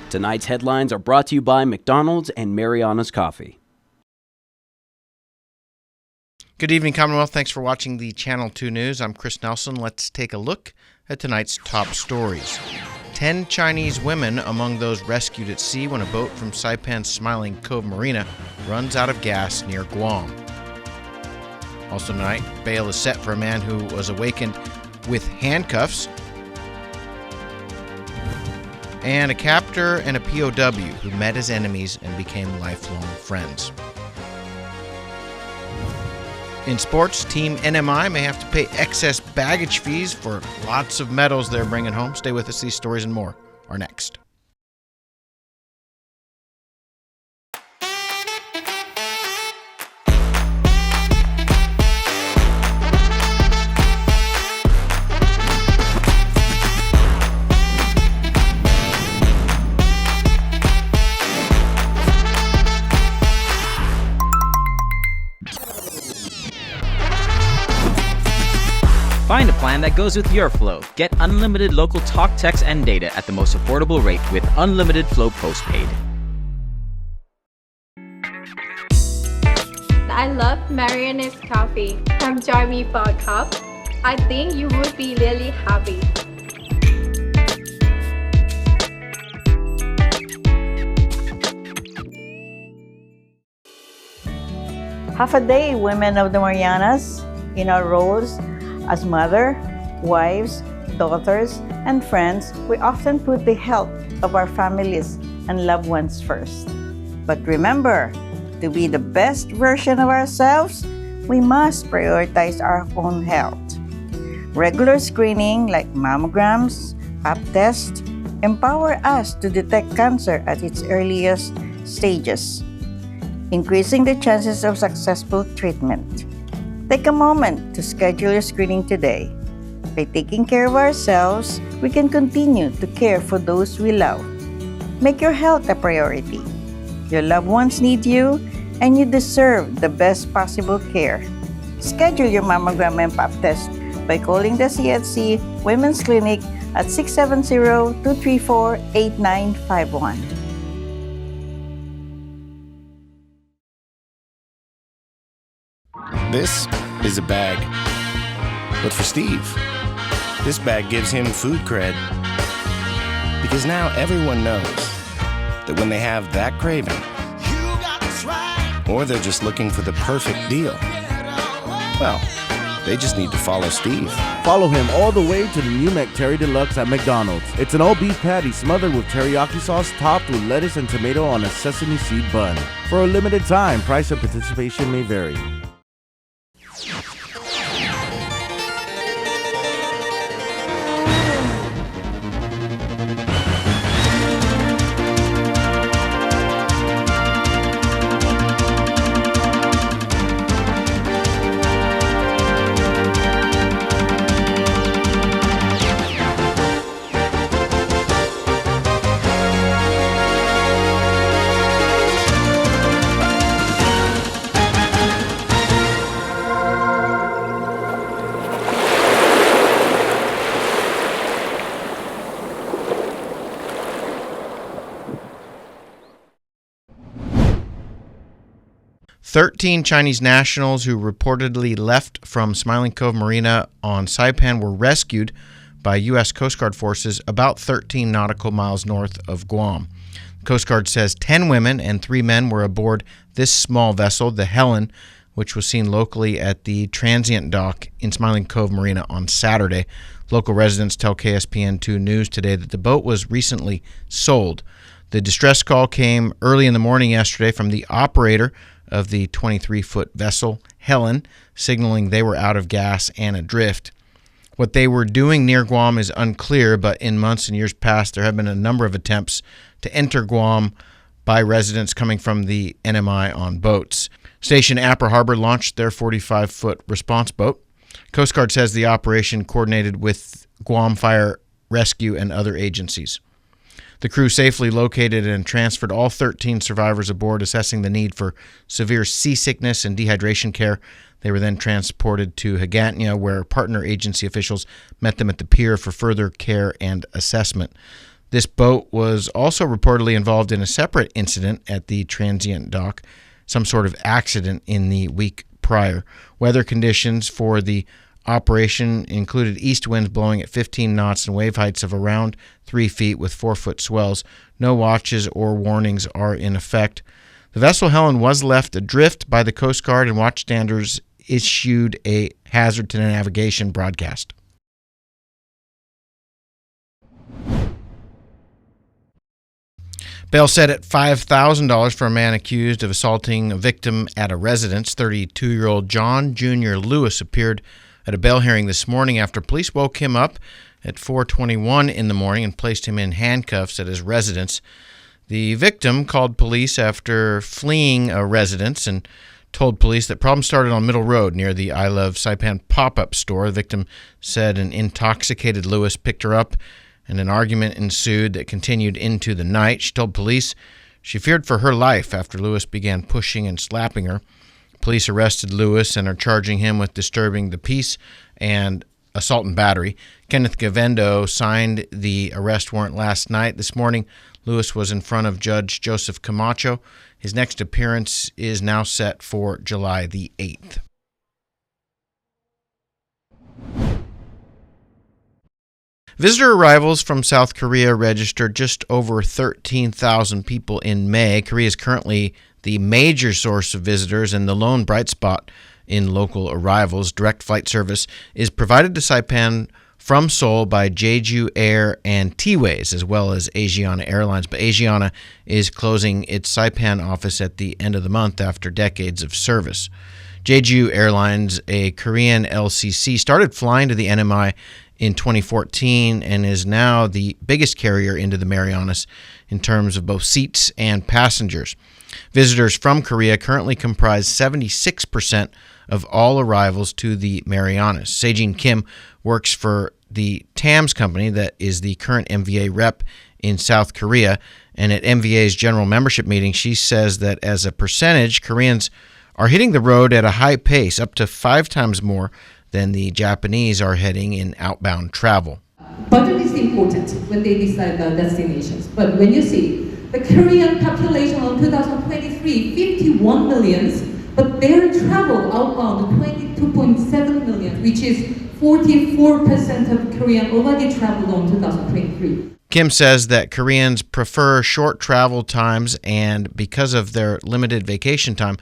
Tonight's headlines are brought to you by McDonald's and Mariana's Coffee. Good evening, Commonwealth. Thanks for watching the Channel 2 News. I'm Chris Nelson. Let's take a look at tonight's top stories. 10 Chinese women among those rescued at sea when a boat from Saipan's Smiling Cove Marina runs out of gas near Guam. Also tonight, bail is set for a man who was awakened with handcuffs, and a captor and a POW who met as enemies and became lifelong friends. In sports, Team NMI may have to pay excess baggage fees for lots of medals they're bringing home. Stay with us. These stories and more are next. Find a plan that goes with your flow. Get unlimited local talk, text, and data at the most affordable rate with Unlimited Flow Postpaid. I love Mariana's Coffee. Come join me for a cup. I think you would be really happy. Half a day, women of the Marianas, in our roles as mother, wives, daughters, and friends, we often put the health of our families and loved ones first. But remember, to be the best version of ourselves, we must prioritize our own health. Regular screening like mammograms, pap tests, empower us to detect cancer at its earliest stages, increasing the chances of successful treatment. Take a moment to schedule your screening today. By taking care of ourselves, we can continue to care for those we love. Make your health a priority. Your loved ones need you, and you deserve the best possible care. Schedule your mammogram and pap test by calling the CHC Women's Clinic at 670-234-8951. This is a bag, but for Steve, this bag gives him food cred. Because now everyone knows that when they have that craving, or they're just looking for the perfect deal, well, they just need to follow Steve. Follow him all the way to the new McTerry Deluxe at McDonald's. It's an all-beef patty smothered with teriyaki sauce topped with lettuce and tomato on a sesame seed bun. For a limited time, price of participation may vary. "13 Chinese nationals who reportedly left from Smiling Cove Marina on Saipan were rescued by U.S. Coast Guard forces about 13 nautical miles north of Guam. The Coast Guard says 10 women and 3 men were aboard this small vessel, the Hvan, which was seen locally at the transient dock in Smiling Cove Marina on Saturday. Local residents tell KSPN2 News today that the boat was recently sold. The distress call came early in the morning yesterday from the operator of the 23-foot vessel, Hvan, signaling they were out of gas and adrift. What they were doing near Guam is unclear, but in months and years past, there have been a number of attempts to enter Guam by residents coming from the NMI on boats. Station Apra Harbor launched their 45-foot response boat. Coast Guard says the operation coordinated with Guam Fire Rescue and other agencies. The crew safely located and transferred all 13 survivors aboard, assessing the need for severe seasickness and dehydration care. They were then transported to Hvan, where partner agency officials met them at the pier for further care and assessment. This boat was also reportedly involved in a separate incident at the transient dock, some sort of accident in the week prior. Weather conditions for the operation included east winds blowing at 15 knots and wave heights of around 3 feet with 4-foot swells. No watches or warnings are in effect. The vessel Helen was left adrift by the Coast Guard, and watchstanders issued a hazard to navigation broadcast. Bail set at $5,000 for a man accused of assaulting a victim at a residence. 32-year-old John Jr. Lewis appeared at a bail hearing this morning after police woke him up at 4:21 in the morning and placed him in handcuffs at his residence. The victim called police after fleeing a residence and told police that problems started on Middle Road near the I Love Saipan pop-up store. The victim said an intoxicated Lewis picked her up, and an argument ensued that continued into the night. She told police she feared for her life after Lewis began pushing and slapping her. Police arrested Lewis and are charging him with disturbing the peace and assault and battery. Kenneth Gavendo signed the arrest warrant last night. This morning, Lewis was in front of Judge Joseph Camacho. His next appearance is now set for July the 8th. Visitor arrivals from South Korea registered just over 13,000 people in May. Korea is currently the major source of visitors and the lone bright spot in local arrivals. Direct flight service is provided to Saipan from Seoul by Jeju Air and T-Ways, as well as Asiana Airlines. But Asiana is closing its Saipan office at the end of the month after decades of service. Jeju Airlines, a Korean LCC, started flying to the NMI in 2014 and is now the biggest carrier into the Marianas in terms of both seats and passengers. Visitors from Korea currently comprise 76% of all arrivals to the Marianas. Sejin Kim works for the TAMS company that is the current MVA rep in South Korea, and at MVA's general membership meeting, she says that as a percentage, Koreans are hitting the road at a high pace, up to 5 times more than the Japanese are heading in outbound travel. Budget is important when they decide the destinations, but when you see the Korean population in 2023, 51 millions, but their travel outbound 22.7 million, which is 44% of Korean already traveled in 2023. Kim says that Koreans prefer short travel times, and because of their limited vacation time,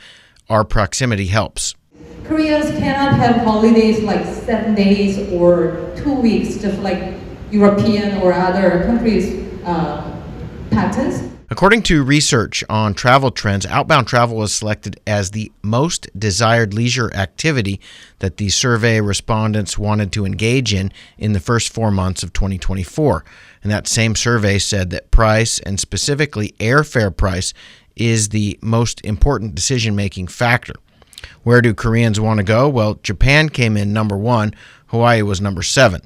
our proximity helps. Koreans cannot have holidays like 7 days or 2 weeks, just like European or other countries' patterns. According to research on travel trends, outbound travel was selected as the most desired leisure activity that the survey respondents wanted to engage in the first 4 months of 2024. And that same survey said that price, and specifically airfare price, is the most important decision-making factor. Where do Koreans want to go? Well, Japan came in number 1. Hawaii was number 7.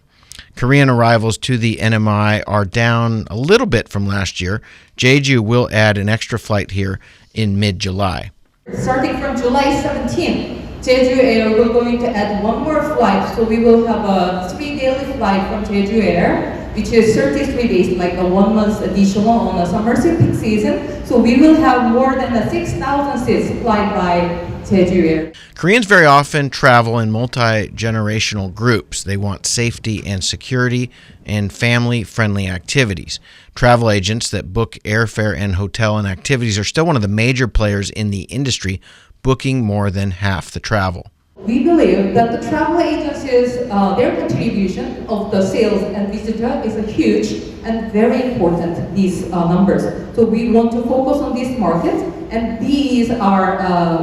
Korean arrivals to the NMI are down a little bit from last year. Jeju will add an extra flight here in mid-July. Starting from July 17, Jeju Air will going to add 1 more flight, so we will have a 3 daily flight from Jeju Air, which is 33 days, like a 1 month additional on the summer peak season. So we will have more than 6,000 seats supplied by Jeju Air. Koreans very often travel in multi-generational groups. They want safety and security and family-friendly activities. Travel agents that book airfare and hotel and activities are still one of the major players in the industry, booking more than half the travel. We believe that the travel agencies, their contribution of the sales and visitor is huge and very important, these numbers. So we want to focus on this market, and these are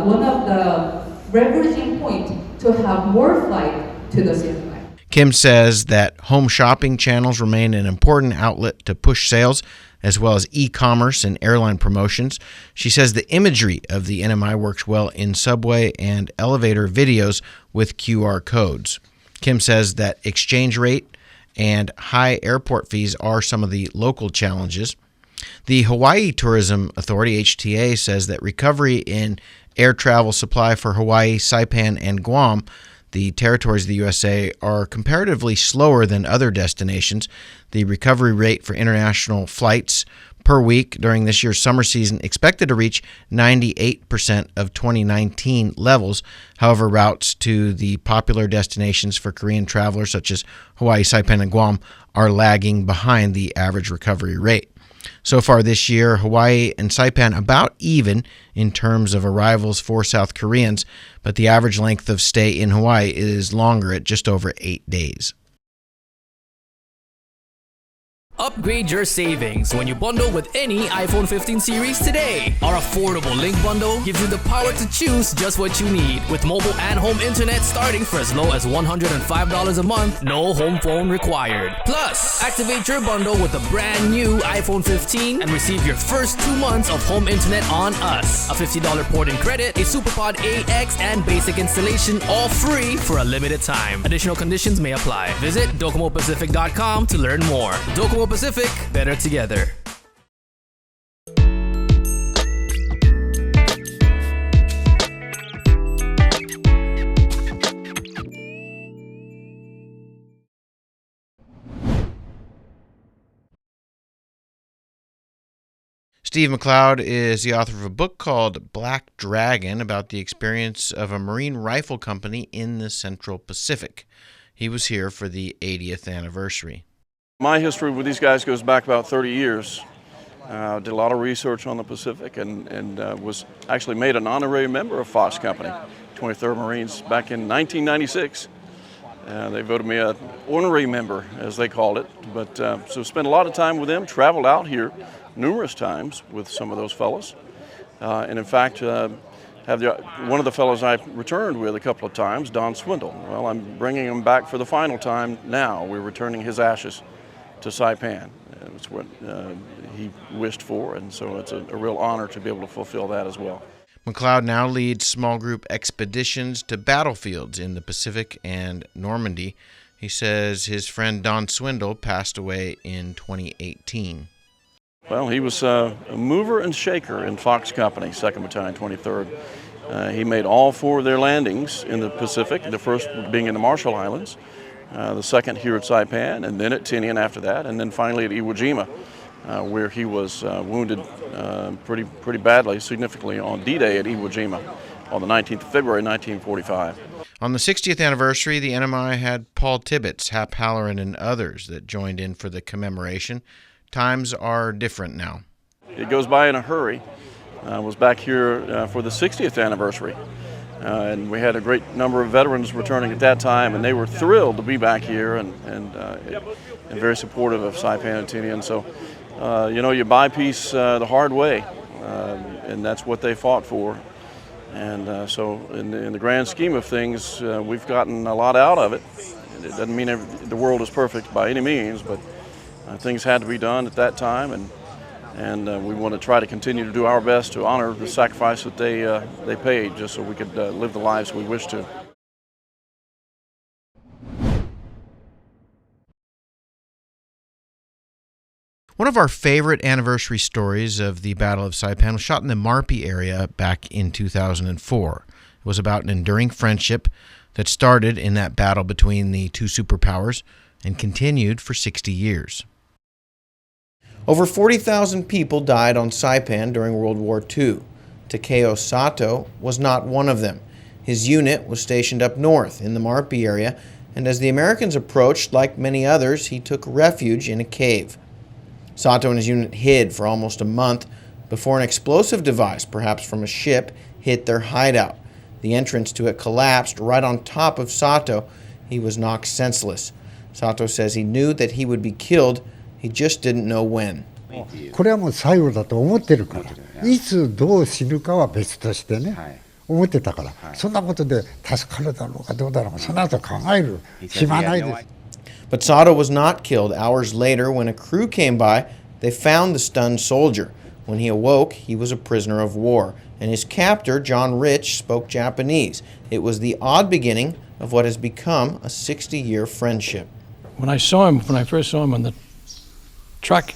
one of the leveraging point to have more flight to the city. Kim says that home shopping channels remain an important outlet to push sales, as well as e-commerce and airline promotions. She says the imagery of the NMI works well in subway and elevator videos with QR codes. Kim says that exchange rate and high airport fees are some of the local challenges. The Hawaii Tourism Authority, HTA, says that recovery in air travel supply for Hawaii, Saipan, and Guam, The territories of the USA are comparatively slower than other destinations. The recovery rate for international flights per week during this year's summer season expected to reach 98% of 2019 levels. However, routes to the popular destinations for Korean travelers such as Hawaii, Saipan, and Guam are lagging behind the average recovery rate. So far this year, Hawaii and Saipan about even in terms of arrivals for South Koreans, but the average length of stay in Hawaii is longer at just over 8 days. Upgrade your savings when you bundle with any iPhone 15 series today. Our affordable Link Bundle gives you the power to choose just what you need, with mobile and home internet starting for as low as $105 a month, no home phone required. Plus, activate your bundle with a brand new iPhone 15 and receive your first 2 months of home internet on us. A $50 port-in credit, a SuperPod AX, and basic installation, all free for a limited time. Additional conditions may apply. Visit DocomoPacific.com to learn more. Docomo Pacific, better together. Steve McLeod is the author of a book called Black Dragon about the experience of a Marine rifle company in the Central Pacific. He was here for the 80th anniversary. My history with these guys goes back about 30 years. Did a lot of research on the Pacific and was actually made an honorary member of Fox Company, 23rd Marines, back in 1996. They voted me an honorary member, as they called it. But so spent a lot of time with them, traveled out here numerous times with some of those fellows. And in fact, have one of the fellows I returned with a couple of times, Don Swindle. Well, I'm bringing him back for the final time now. We're returning his ashes to Saipan. It's what he wished for, and so it's a real honor to be able to fulfill that as well. McLeod now leads small group expeditions to battlefields in the Pacific and Normandy. He says his friend Don Swindle passed away in 2018. Well, he was a mover and shaker in Fox Company, 2nd Battalion, 23rd. He made all 4 of their landings in the Pacific, the first being in the Marshall Islands, the second here at Saipan, and then at Tinian after that, and then finally at Iwo Jima, where he was wounded pretty badly, significantly on D-Day at Iwo Jima on the 19th of February, 1945. On the 60th anniversary, the NMI had Paul Tibbets, Hap Halloran, and others that joined in for the commemoration. Times are different now. It goes by in a hurry. I was back here for the 60th anniversary, and we had a great number of veterans returning at that time, and they were thrilled to be back here and very supportive of Saipan and Tinian. So, you buy peace the hard way, and that's what they fought for. And so in the grand scheme of things, we've gotten a lot out of it. It doesn't mean the world is perfect by any means, but things had to be done at that time, and we want to try to continue to do our best to honor the sacrifice that they paid just so we could live the lives we wish to. One of our favorite anniversary stories of the Battle of Saipan was shot in the Marpi area back in 2004. It was about an enduring friendship that started in that battle between the two superpowers and continued for 60 years. Over 40,000 people died on Saipan during World War II. Takeo Sato was not one of them. His unit was stationed up north in the Marpi area, and as the Americans approached, like many others, he took refuge in a cave. Sato and his unit hid for almost a month before an explosive device, perhaps from a ship, hit their hideout. The entrance to it collapsed right on top of Sato. He was knocked senseless. Sato says he knew that he would be killed. He just didn't know when. これはもう最後だと思ってるから、いつどう死ぬかは別としてね、思ってたから、そんなことで助かるだろうかどうだろうか、そんなこと考える暇ないです。 But Sato was not killed. Hours later, when a crew came by, they found the stunned soldier. When he awoke, he was a prisoner of war, and his captor, John Rich, spoke Japanese. It was the odd beginning of what has become a 60-year friendship. When I first saw him on the truck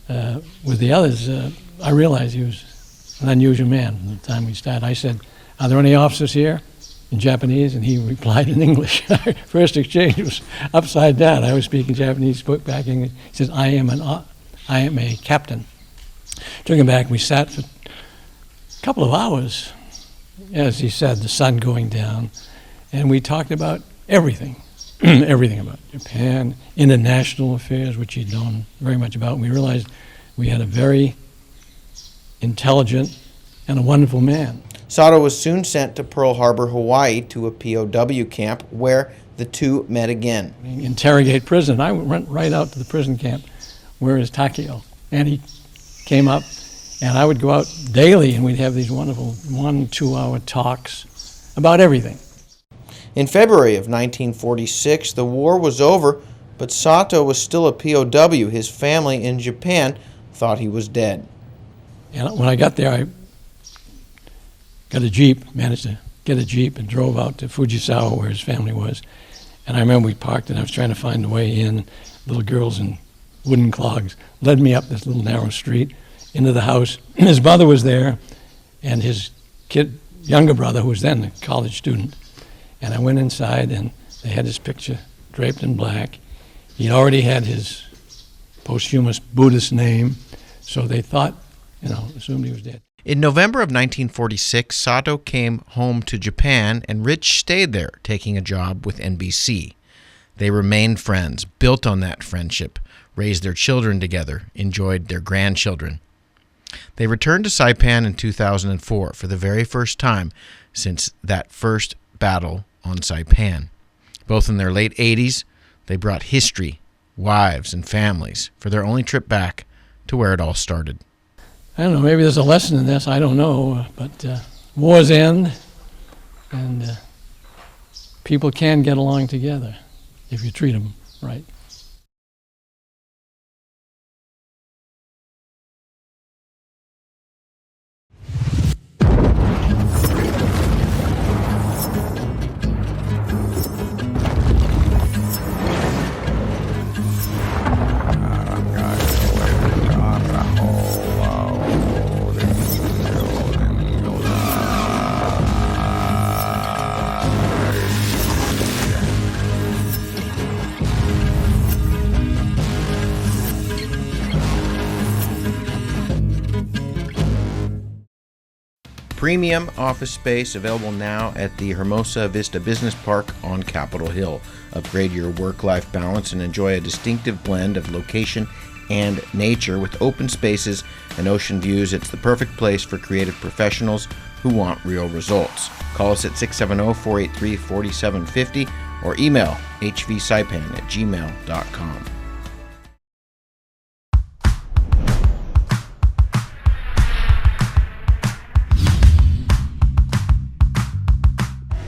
with the others, I realized he was an unusual man from the time we started. I said, "Are there any officers here?" in Japanese, and he replied in English. First exchange was upside down. I was speaking Japanese, spoke back English. He says, I am a captain. Took him back. We sat for a couple of hours, as he said, the sun going down, and we talked about everything, everything about Japan, international affairs, which he'd known very much about. And we realized we had a very intelligent and a wonderful man. Sato was soon sent to Pearl Harbor, Hawaii, to a POW camp where the two met again. Interrogate prison. I went right out to the prison camp. Where is Tako? And he came up, and I would go out daily, and we'd have these wonderful 1-2 hour talks about everything. In February of 1946, the war was over, but Sato was still a POW. His family in Japan thought he was dead. And when I got there, I got a Jeep, managed to get a Jeep and drove out to Fujisawa where his family was. And I remember we parked and I was trying to find the way in. Little girls in wooden clogs led me up this little narrow street into the house. His mother was there and his younger brother, who was then a college student. And I went inside and they had his picture draped in black. He'd already had his posthumous Buddhist name, so they thought, assumed he was dead. In November of 1946, Sato came home to Japan, and Rich stayed there, taking a job with NBC. They remained friends, built on that friendship, raised their children together, enjoyed their grandchildren. They returned to Saipan in 2004 for the very first time since that first battle on Saipan. Both in their late 80s, they brought history, wives, and families for their only trip back to where it all started. I don't know, maybe there's a lesson in this, I don't know, but wars end, and people can get along together if you treat them right. Premium office space available now at the Hermosa Vista Business Park on Capitol Hill. Upgrade your work-life balance and enjoy a distinctive blend of location and nature with open spaces and ocean views. It's the perfect place for creative professionals who want real results. Call us at 670-483-4750 or email hvsaipan@gmail.com.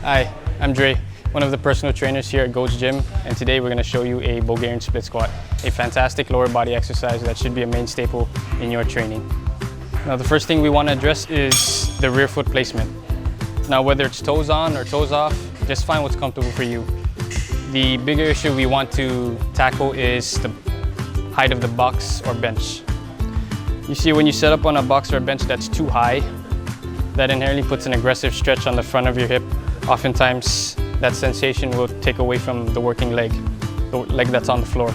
Hi, I'm Dre, one of the personal trainers here at Goat's Gym, and today we're going to show you a Bulgarian split squat, a fantastic lower body exercise that should be a main staple in your training. Now the first thing we want to address is the rear foot placement. Now whether it's toes on or toes off, just find what's comfortable for you. The bigger issue we want to tackle is the height of the box or bench. You see, when you set up on a box or a bench that's too high, that inherently puts an aggressive stretch on the front of your hip. Oftentimes, that sensation will take away from the working leg, the leg that's on the floor.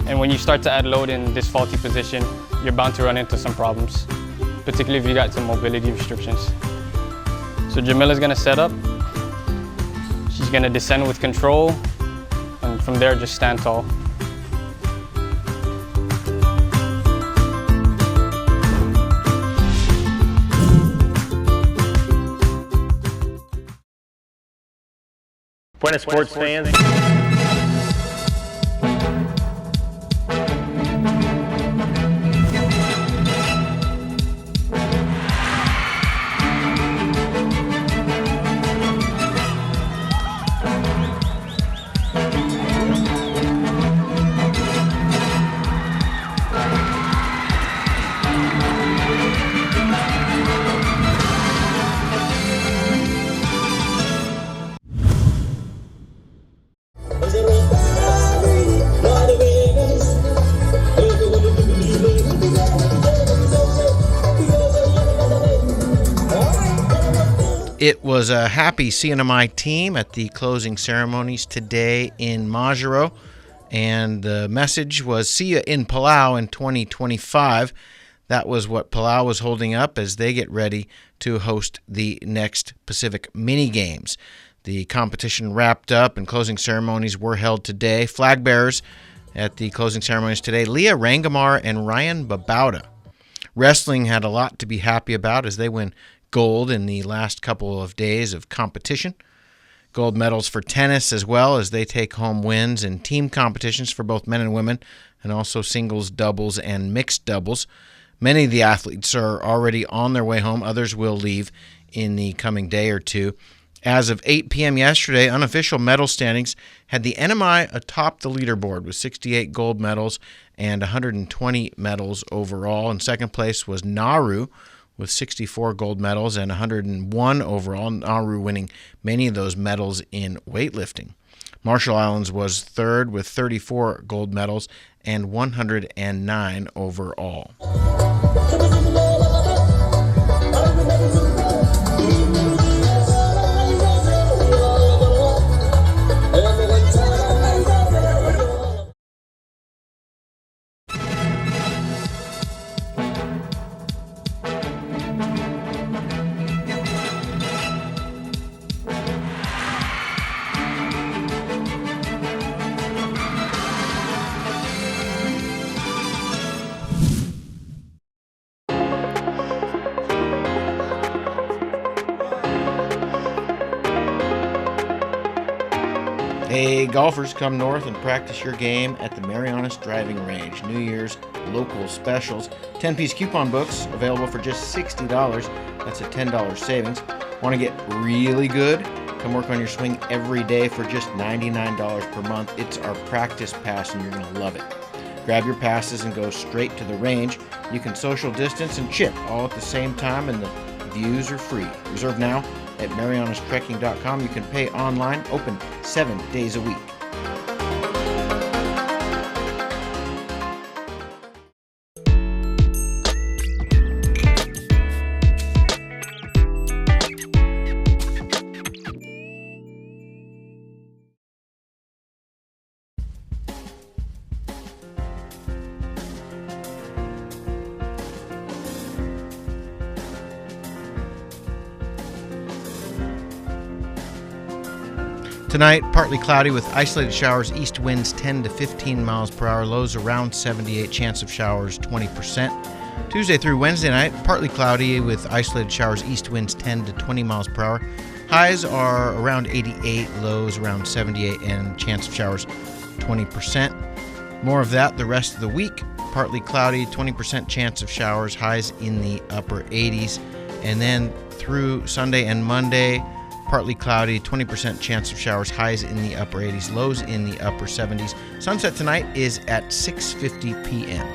And when you start to add load in this faulty position, you're bound to run into some problems, particularly if you got some mobility restrictions. So Jamila's gonna set up, she's gonna descend with control, and from there just stand tall. Buenas sports fans. It was a happy CNMI team at the closing ceremonies today in Majuro, and the message was "See ya in Palau in 2025." That was what Palau was holding up as they get ready to host the next Pacific Mini Games. The competition wrapped up and closing ceremonies were held today. Flag bearers at the closing ceremonies today, Leah Rangamar and Ryan Babauta. Wrestling had a lot to be happy about as they win gold in the last couple of days of competition. Gold medals for tennis as well as they take home wins in team competitions for both men and women, and also singles, doubles, and mixed doubles. Many of the athletes are already on their way home. Others will leave in the coming day or two. As of 8 p.m. yesterday, unofficial medal standings had the NMI atop the leaderboard with 68 gold medals and 120 medals overall. In second place was Nauru with 64 gold medals and 101 overall. Nauru winning many of those medals in weightlifting. Marshall Islands was third with 34 gold medals and 109 overall. Hey, golfers, come north and practice your game at the Marianas Driving Range. New Year's local specials. 10-piece coupon books available for just $60. That's a $10 savings. Want to get really good? Come work on your swing every day for just $99 per month. It's our practice pass and you're going to love it. Grab your passes and go straight to the range. You can social distance and chip all at the same time, and the views are free. Reserve now at marianastrekking.com. You can pay online, open 7 days a week. Tonight, partly cloudy with isolated showers, east winds 10 to 15 miles per hour, lows around 78, chance of showers 20%. Tuesday through Wednesday night, partly cloudy with isolated showers, east winds 10 to 20 miles per hour. Highs are around 88, lows around 78, and chance of showers 20%. More of that the rest of the week. Partly cloudy, 20% chance of showers, highs in the upper 80s. And then through Sunday and Monday, partly cloudy, 20% chance of showers, highs in the upper 80s, lows in the upper 70s. Sunset tonight is at 6:50 p.m.